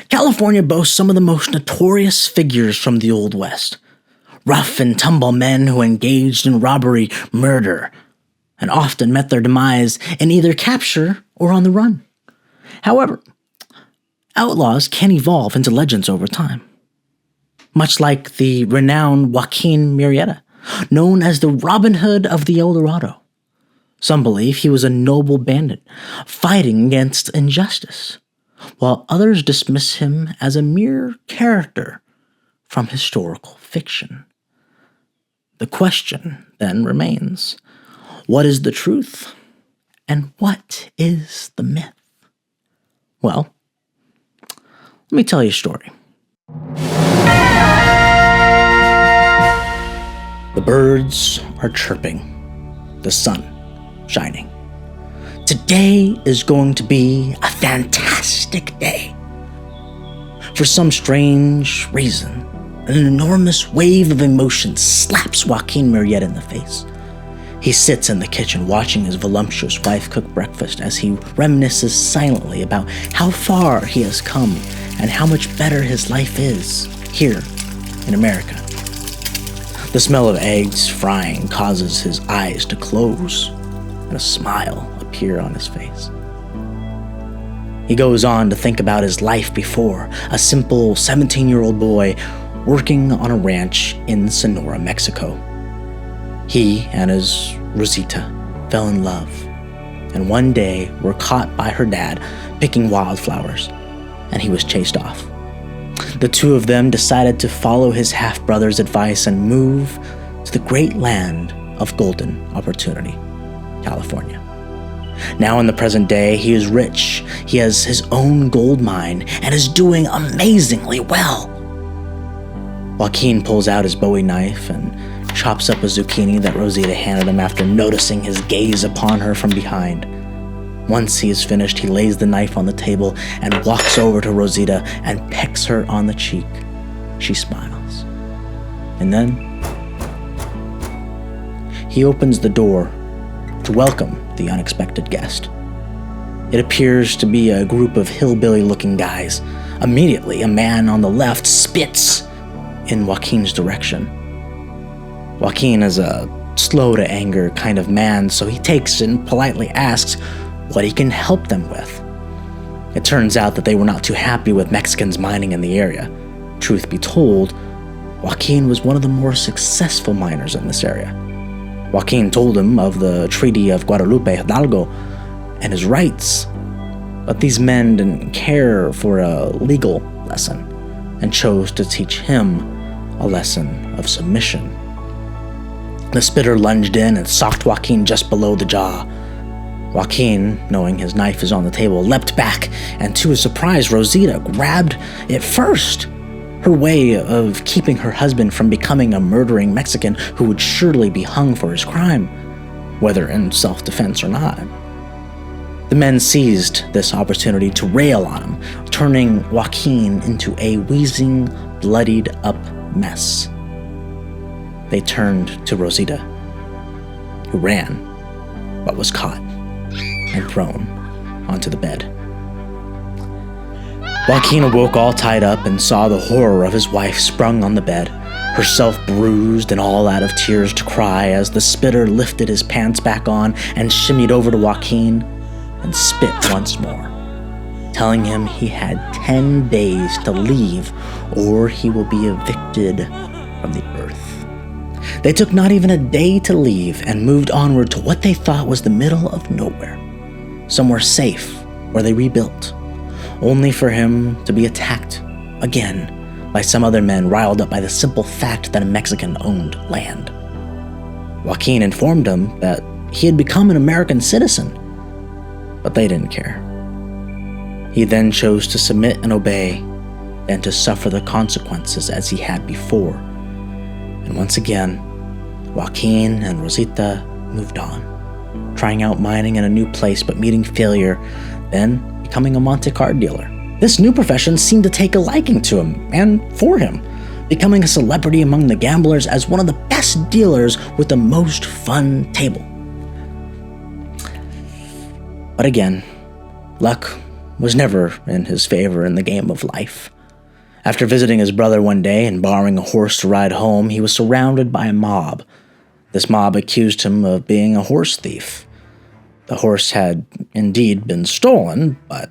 California boasts some of the most notorious figures from the Old West. Rough and tumble men who engaged in robbery, murder, and often met their demise in either capture or on the run. However, outlaws can evolve into legends over time. Much like the renowned Joaquin Murrieta, known as the Robin Hood of the El Dorado. Some believe he was a noble bandit, fighting against injustice, while others dismiss him as a mere character from historical fiction. The question then remains, what is the truth, and what is the myth? Well, let me tell you a story. The birds are chirping, the sun shining. Today is going to be a fantastic day. For some strange reason, an enormous wave of emotion slaps Joaquin Murrieta in the face. He sits in the kitchen watching his voluptuous wife cook breakfast as he reminisces silently about how far he has come and how much better his life is here in America. The smell of eggs frying causes his eyes to close and a smile appear on his face. He goes on to think about his life before, a simple 17-year-old boy working on a ranch in Sonora, Mexico. He and his Rosita fell in love, and one day were caught by her dad picking wildflowers, and he was chased off. The two of them decided to follow his half-brother's advice and move to the great land of golden opportunity, California. Now in the present day, he is rich, he has his own gold mine, and is doing amazingly well. Joaquin pulls out his Bowie knife and chops up a zucchini that Rosita handed him after noticing his gaze upon her from behind. Once he is finished, he lays the knife on the table and walks over to Rosita and pecks her on the cheek. She smiles. And then he opens the door to welcome the unexpected guest. It appears to be a group of hillbilly-looking guys. Immediately, a man on the left spits in Joaquin's direction. Joaquin is a slow-to-anger kind of man, so he takes and politely asks what he can help them with. It turns out that they were not too happy with Mexicans mining in the area. Truth be told, Joaquin was one of the more successful miners in this area. Joaquin told him of the Treaty of Guadalupe Hidalgo and his rights, but these men didn't care for a legal lesson and chose to teach him a lesson of submission. The spitter lunged in and socked Joaquin just below the jaw. Joaquin, knowing his knife is on the table, leapt back, and to his surprise, Rosita grabbed it first. Her way of keeping her husband from becoming a murdering Mexican who would surely be hung for his crime, whether in self-defense or not. The men seized this opportunity to rail on him, turning Joaquin into a wheezing, bloodied-up mess. They turned to Rosita, who ran, but was caught and thrown onto the bed. Joaquin awoke all tied up and saw the horror of his wife sprung on the bed, herself bruised and all out of tears to cry as the spitter lifted his pants back on and shimmied over to Joaquin and spit once more, telling him he had 10 days to leave or he will be evicted from the earth. They took not even a day to leave and moved onward to what they thought was the middle of nowhere, somewhere safe where they rebuilt, only for him to be attacked again by some other men riled up by the simple fact that a Mexican owned land. Joaquin informed them that he had become an American citizen, but they didn't care. He then chose to submit and obey, than to suffer the consequences as he had before. And once again, Joaquin and Rosita moved on, trying out mining in a new place but meeting failure, then becoming a Monte card dealer. This new profession seemed to take a liking to him and for him, becoming a celebrity among the gamblers as one of the best dealers with the most fun table. But again, luck was never in his favor in the game of life. After visiting his brother one day and borrowing a horse to ride home, he was surrounded by a mob. This mob accused him of being a horse thief. The horse had indeed been stolen, but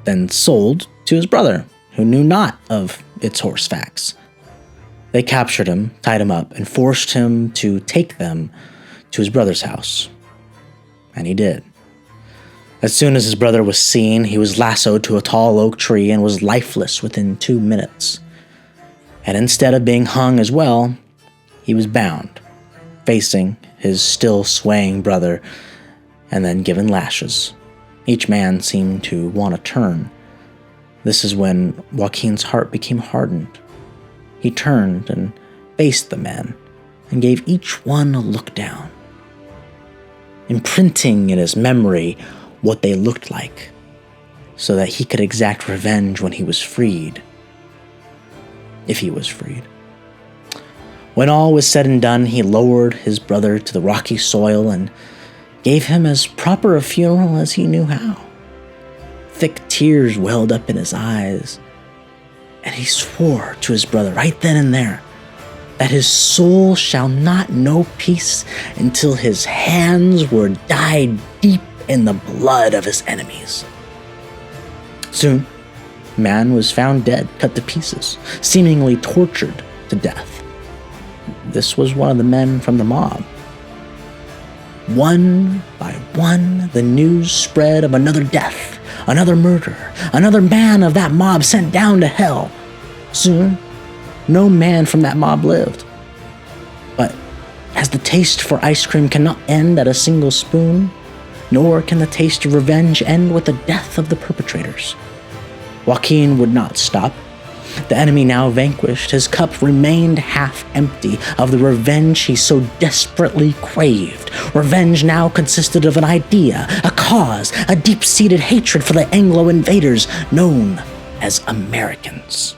then sold to his brother, who knew not of its horse facts. They captured him, tied him up, and forced him to take them to his brother's house. And he did. As soon as his brother was seen, he was lassoed to a tall oak tree and was lifeless within 2 minutes. And instead of being hung as well, he was bound, facing his still swaying brother, and then given lashes. Each man seemed to want to turn. This is when Joaquin's heart became hardened. He turned and faced the men and gave each one a look down, imprinting in his memory what they looked like, so that he could exact revenge when he was freed. If he was freed. When all was said and done, he lowered his brother to the rocky soil and gave him as proper a funeral as he knew how. Thick tears welled up in his eyes, and he swore to his brother right then and there that his soul shall not know peace until his hands were dyed deep in the blood of his enemies. Soon, man was found dead, cut to pieces, seemingly tortured to death. This was one of the men from the mob. One by one, the news spread of another death, another murder, another man of that mob sent down to hell. Soon, no man from that mob lived. But as the taste for ice cream cannot end at a single spoon, nor can the taste of revenge end with the death of the perpetrators, Joaquin would not stop. The enemy now vanquished, his cup remained half empty of the revenge he so desperately craved. Revenge now consisted of an idea, a cause, a deep-seated hatred for the Anglo invaders known as Americans.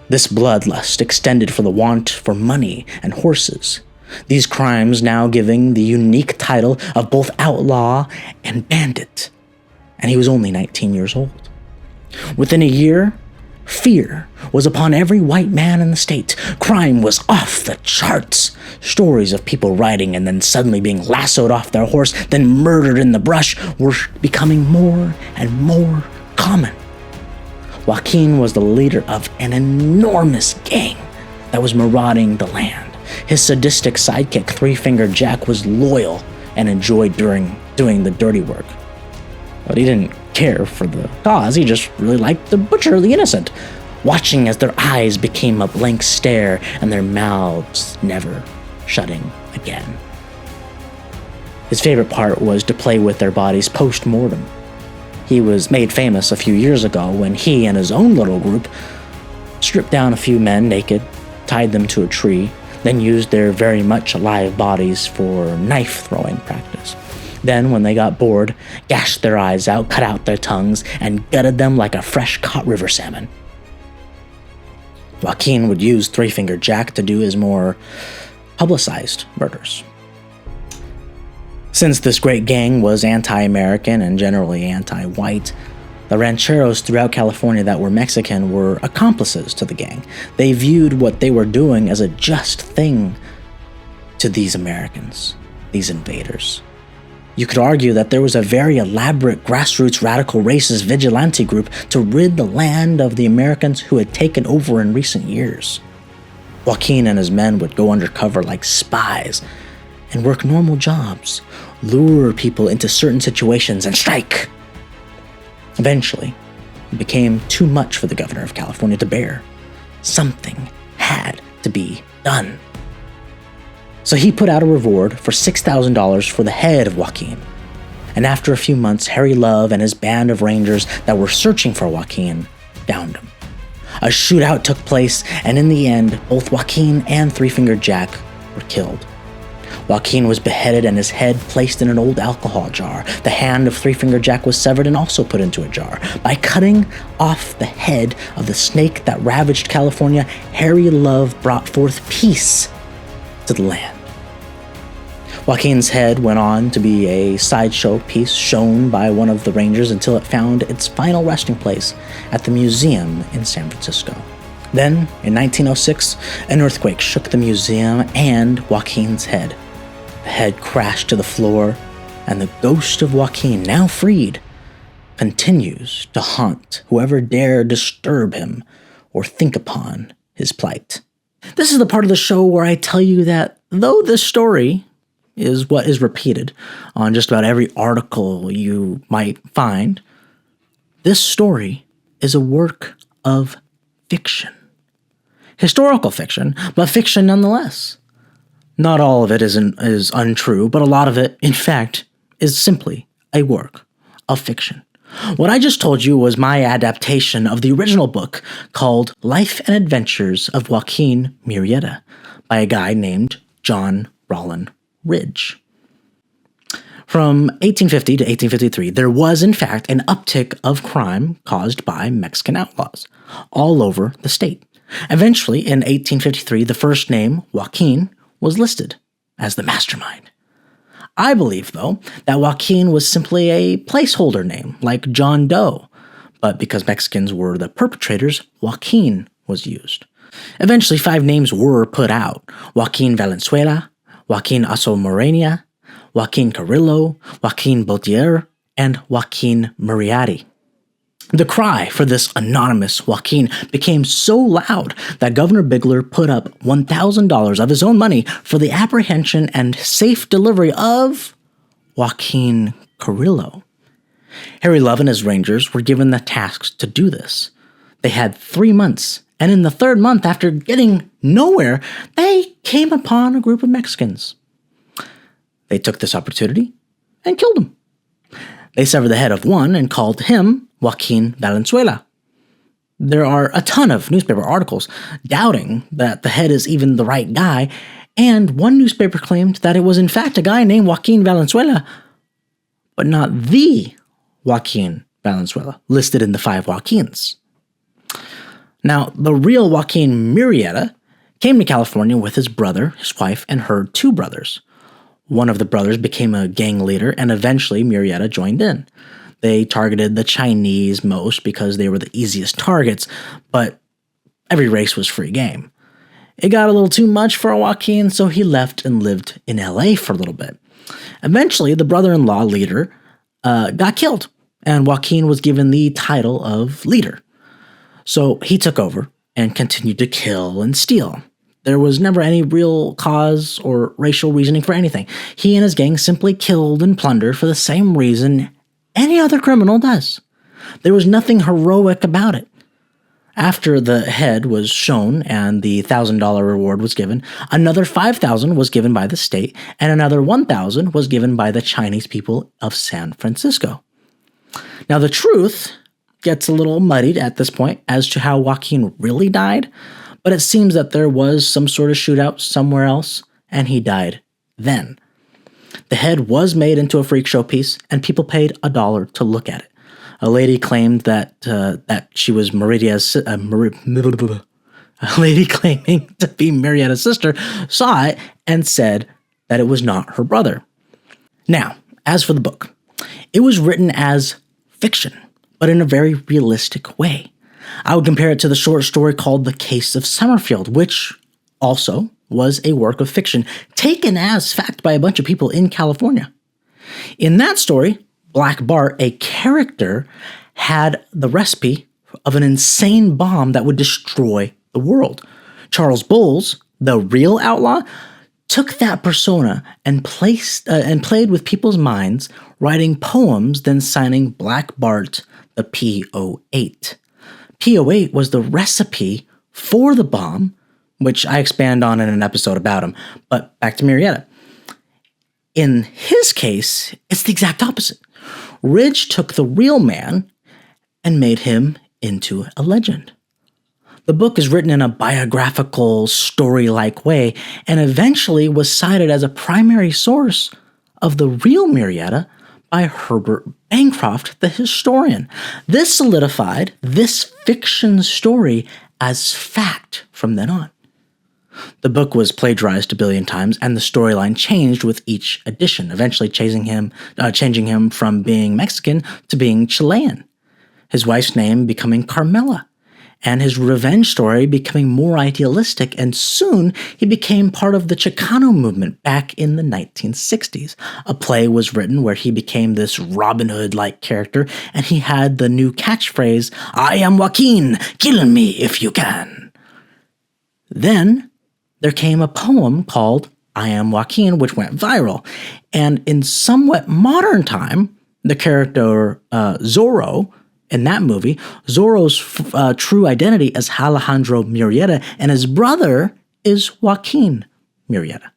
This bloodlust extended for the want for money and horses, these crimes now giving the unique title of both outlaw and bandit, and he was only 19 years old. Within a year, fear was upon every white man in the state. Crime was off the charts. Stories of people riding and then suddenly being lassoed off their horse, then murdered in the brush, were becoming more and more common. Joaquin was the leader of an enormous gang that was marauding the land. His sadistic sidekick, Three-Fingered Jack, was loyal and enjoyed doing the dirty work. But he didn't care for the cause, he just really liked to butcher the innocent, watching as their eyes became a blank stare and their mouths never shutting again. His favorite part was to play with their bodies post-mortem. He was made famous a few years ago when he and his own little group stripped down a few men naked, tied them to a tree, then used their very much alive bodies for knife-throwing practice. Then, when they got bored, gashed their eyes out, cut out their tongues, and gutted them like a fresh-caught river salmon. Joaquin would use Three-Fingered Jack to do his more publicized murders. Since this great gang was anti-American and generally anti-white, the rancheros throughout California that were Mexican were accomplices to the gang. They viewed what they were doing as a just thing to these Americans, these invaders. You could argue that there was a very elaborate grassroots radical racist vigilante group to rid the land of the Americans who had taken over in recent years. Joaquin and his men would go undercover like spies and work normal jobs, lure people into certain situations, and strike. Eventually, it became too much for the governor of California to bear. Something had to be done. So he put out a reward for $6,000 for the head of Joaquin. And after a few months, Harry Love and his band of rangers that were searching for Joaquin found him. A shootout took place, and in the end, both Joaquin and Three-Fingered Jack were killed. Joaquin was beheaded and his head placed in an old alcohol jar. The hand of Three-Fingered Jack was severed and also put into a jar. By cutting off the head of the snake that ravaged California, Harry Love brought forth peace to the land. Joaquin's head went on to be a sideshow piece shown by one of the rangers until it found its final resting place at the museum in San Francisco. Then, in 1906, an earthquake shook the museum and Joaquin's head. The head crashed to the floor, and the ghost of Joaquin, now freed, continues to haunt whoever dare disturb him or think upon his plight. This is the part of the show where I tell you that though this story is what is repeated on just about every article you might find, this story is a work of fiction. Historical fiction, but fiction nonetheless. Not all of it is untrue, but a lot of it, in fact, is simply a work of fiction. What I just told you was my adaptation of the original book called Life and Adventures of Joaquin Murrieta by a guy named John Rollin Ridge. From 1850 to 1853, there was, in fact, an uptick of crime caused by Mexican outlaws all over the state. Eventually, in 1853, the first name, Joaquin, was listed as the mastermind. I believe, though, that Joaquin was simply a placeholder name, like John Doe, but because Mexicans were the perpetrators, Joaquin was used. Eventually, 5 names were put out: Joaquin Valenzuela, Joaquin Morena, Joaquin Carrillo, Joaquin Botier, and Joaquin Murrieta. The cry for this anonymous Joaquin became so loud that Governor Bigler put up $1,000 of his own money for the apprehension and safe delivery of Joaquin Carrillo. Harry Love and his rangers were given the task to do this. They had 3 months, and in the 3rd month, after getting nowhere, they came upon a group of Mexicans. They took this opportunity and killed him. They severed the head of one and called him Joaquin Valenzuela. There are a ton of newspaper articles doubting that the head is even the right guy, and one newspaper claimed that it was in fact a guy named Joaquin Valenzuela, but not the Joaquin Valenzuela listed in the 5 Joaquins. Now, the real Joaquin Murrieta came to California with his brother, his wife, and her 2 brothers. One of the brothers became a gang leader, and eventually Murrieta joined in. They targeted the Chinese most because they were the easiest targets, but every race was free game. It got a little too much for Joaquin, so he left and lived in LA for a little bit. Eventually, the brother-in-law leader got killed, and Joaquin was given the title of leader. So he took over and continued to kill and steal. There was never any real cause or racial reasoning for anything. He and his gang simply killed and plundered for the same reason any other criminal does. There was nothing heroic about it. After the head was shown and the $1,000 reward was given, another $5,000 was given by the state, and another $1,000 was given by the Chinese people of San Francisco. Now, the truth gets a little muddied at this point as to how Joaquin really died, but it seems that there was some sort of shootout somewhere else, and he died then. The head was made into a freak show piece, and people paid $1 to look at it. A lady claimed that she was Murrieta's a lady claiming to be Murrieta's sister saw it and said that it was not her brother. Now, as for the book, it was written as fiction, but in a very realistic way. I would compare it to the short story called The Case of Summerfield, which also was a work of fiction taken as fact by a bunch of people in California. In that story, Black Bart, a character, had the recipe of an insane bomb that would destroy the world. Charles Bowles, the real outlaw, took that persona and played with people's minds, writing poems, then signing Black Bart the P08. P08 was the recipe for the bomb, which I expand on in an episode about him. But back to Murrieta. In his case, it's the exact opposite. Ridge took the real man and made him into a legend. The book is written in a biographical, story-like way, and eventually was cited as a primary source of the real Murrieta by Herbert Bancroft, the historian. This solidified this fiction story as fact from then on. The book was plagiarized a billion times, and the storyline changed with each edition, eventually changing him from being Mexican to being Chilean, his wife's name becoming Carmela, and his revenge story becoming more idealistic, and soon he became part of the Chicano movement back in the 1960s. A play was written where he became this Robin Hood-like character, and he had the new catchphrase, "I am Joaquin, kill me if you can." Then there came a poem called I Am Joaquin, which went viral, and in somewhat modern time, the character Zoro, in that movie, Zoro's true identity is Alejandro Murrieta, and his brother is Joaquin Murrieta.